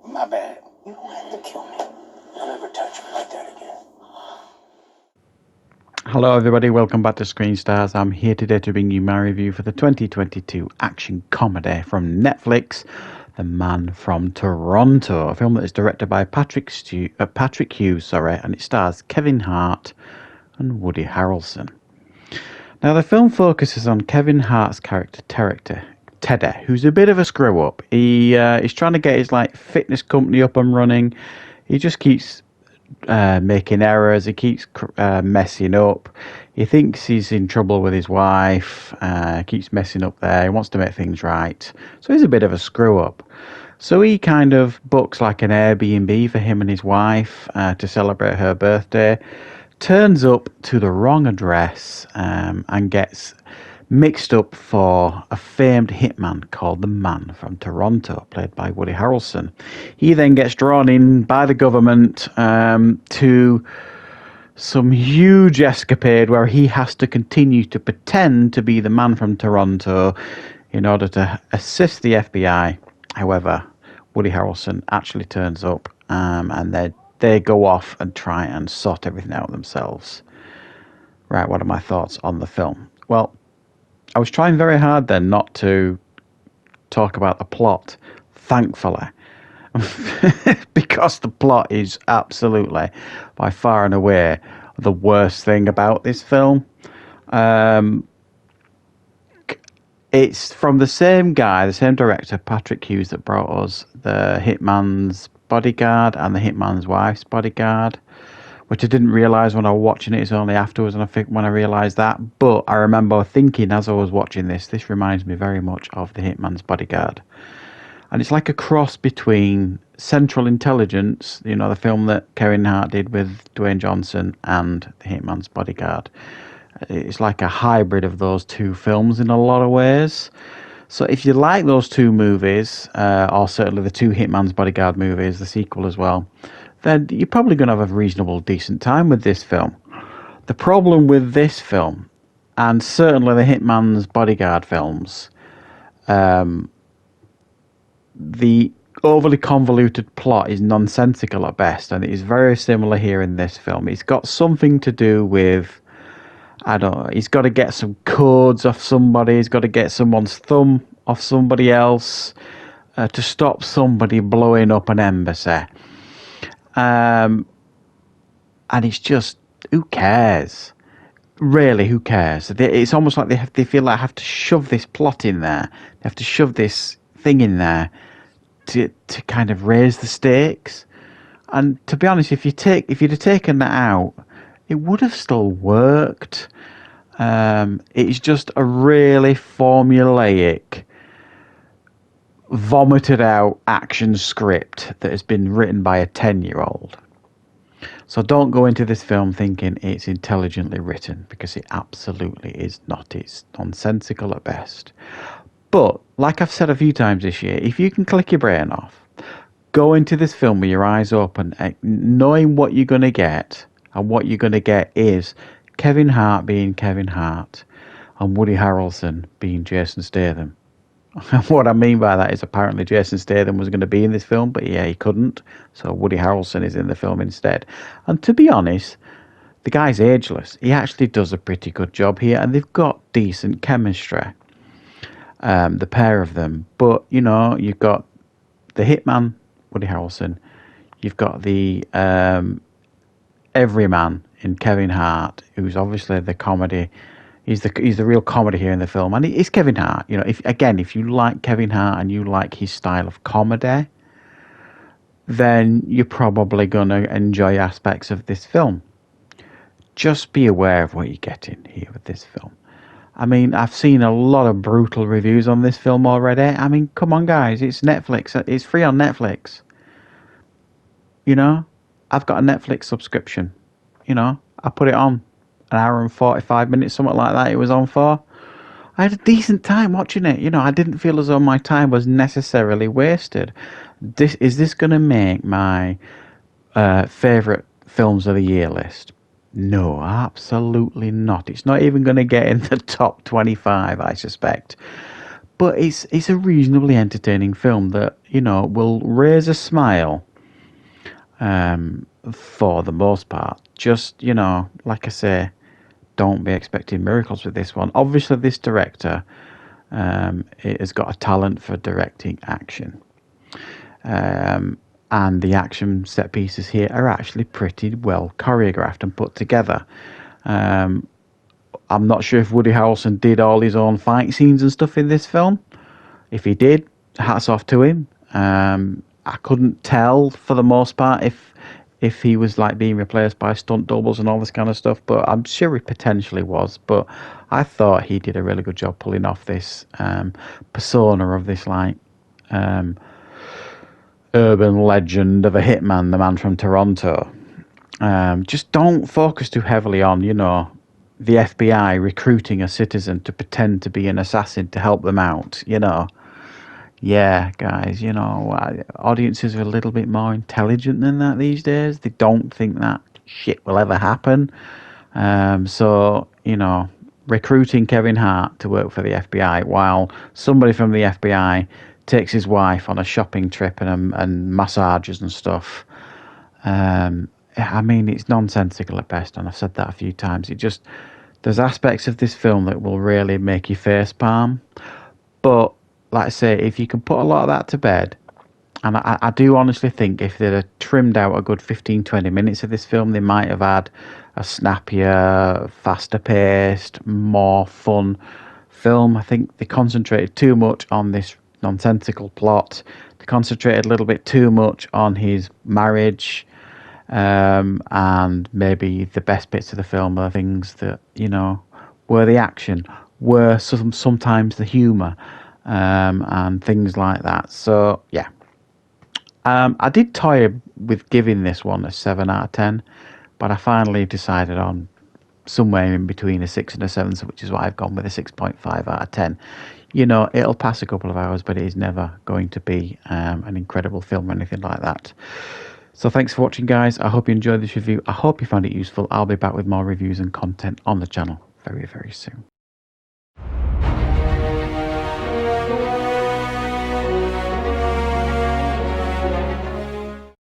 My bad. You don't have to kill me. Don't ever touch me like that again. Hello everybody, welcome back to Screenstars. I'm here today to bring you my review for the 2022 action comedy from Netflix, The Man from Toronto, a film that is directed by Patrick Hughes, and it stars Kevin Hart and Woody Harrelson. Now the film focuses on Kevin Hart's character Teddy, who's a bit of a screw up. He's trying to get his fitness company up and running. He just keeps making errors. He keeps messing up. He thinks he's in trouble with his wife. Keeps messing up there. He wants to make things right. So he's a bit of a screw up. So he kind of books like an Airbnb for him and his wife to celebrate her birthday. Turns up to the wrong address and gets mixed up for a famed hitman called the Man from Toronto, played by Woody Harrelson. He then gets drawn in by the government to some huge escapade where he has to continue to pretend to be the Man from Toronto in order to assist the FBI. However, Woody Harrelson actually turns up and they go off and try and sort everything out themselves. Right, what are my thoughts on the film? Well, I was trying very hard then not to talk about the plot, thankfully, because the plot is absolutely, by far and away, the worst thing about this film. It's from the same guy, the same director, Patrick Hughes, that brought us The Hitman's Bodyguard and The Hitman's Wife's Bodyguard, which I didn't realise when I was watching it. It's only afterwards and I think when I realised that. But I remember thinking as I was watching this reminds me very much of The Hitman's Bodyguard. And it's like a cross between Central Intelligence, the film that Kevin Hart did with Dwayne Johnson, and The Hitman's Bodyguard. It's like a hybrid of those two films in a lot of ways. So if you like those two movies, or certainly the two Hitman's Bodyguard movies, the sequel as well, then you're probably going to have a reasonable, decent time with this film. The problem with this film, and certainly the Hitman's Bodyguard films, the overly convoluted plot is nonsensical at best, and it is very similar here in this film. It's got something to do with, I don't know, he's got to get some codes off somebody, he's got to get someone's thumb off somebody else to stop somebody blowing up an embassy. And it's just, who cares? Really, who cares? It's almost like they feel like they have to shove this plot in there. They have to shove this thing in there to kind of raise the stakes. And to be honest, if you'd have taken that out, it would have still worked. It's just a really formulaic, vomited out action script that has been written by a 10-year-old. So don't go into this film thinking it's intelligently written, because it absolutely is not. It's nonsensical at best. But like I've said a few times this year, if you can click your brain off, go into this film with your eyes open, knowing what you're going to get, and what you're going to get is Kevin Hart being Kevin Hart and Woody Harrelson being Jason Statham. What I mean by that is apparently Jason Statham was going to be in this film, but he couldn't. So Woody Harrelson is in the film instead. And to be honest, the guy's ageless. He actually does a pretty good job here, and they've got decent chemistry, the pair of them. But, you've got the hitman, Woody Harrelson. You've got the everyman in Kevin Hart, who's obviously the comedy. He's the real comedy here in the film, and it's Kevin Hart. If you like Kevin Hart and you like his style of comedy, then you're probably going to enjoy aspects of this film. Just be aware of what you're getting here with this film. I mean, I've seen a lot of brutal reviews on this film already. I mean, come on, guys, it's Netflix. It's free on Netflix. I've got a Netflix subscription. I put it on. An hour and 45 minutes, something like that it was on for. I had a decent time watching it. I didn't feel as though my time was necessarily wasted. Is this going to make my favourite films of the year list? No, absolutely not. It's not even going to get in the top 25, I suspect. but it's a reasonably entertaining film that, you know, will raise a smile for the most part. Just, you know, like I say, don't be expecting miracles with this one. Obviously, this director it has got a talent for directing action. And the action set pieces here are actually pretty well choreographed and put together. I'm not sure if Woody Harrelson did all his own fight scenes and stuff in this film. If he did, hats off to him. I couldn't tell for the most part if he was like being replaced by stunt doubles and all this kind of stuff, but I'm sure he potentially was. But I thought he did a really good job pulling off this persona of this like urban legend of a hitman, the man from Toronto. Just don't focus too heavily on, you know, the FBI recruiting a citizen to pretend to be an assassin to help them out, you know. Yeah, guys, you know, audiences are a little bit more intelligent than that these days. They don't think that shit will ever happen. So, you know, recruiting Kevin Hart to work for the FBI while somebody from the FBI takes his wife on a shopping trip and massages and stuff. I mean, it's nonsensical at best, and I've said that a few times. There's aspects of this film that will really make you facepalm. But, like I say, if you can put a lot of that to bed, and I do honestly think if they'd have trimmed out a good 15-20 minutes of this film, they might have had a snappier, faster paced, more fun film. I think they concentrated too much on this nonsensical plot. They concentrated a little bit too much on his marriage. And maybe the best bits of the film are things that, you know, were the action, were sometimes the humour, and things like that. So, yeah. I did toy with giving this one a 7 out of 10, but I finally decided on somewhere in between a 6 and a 7, which is why I've gone with a 6.5 out of 10. You know, it'll pass a couple of hours, but it is never going to be an incredible film or anything like that. So thanks for watching, guys. I hope you enjoyed this review. I hope you found it useful. I'll be back with more reviews and content on the channel very, very soon.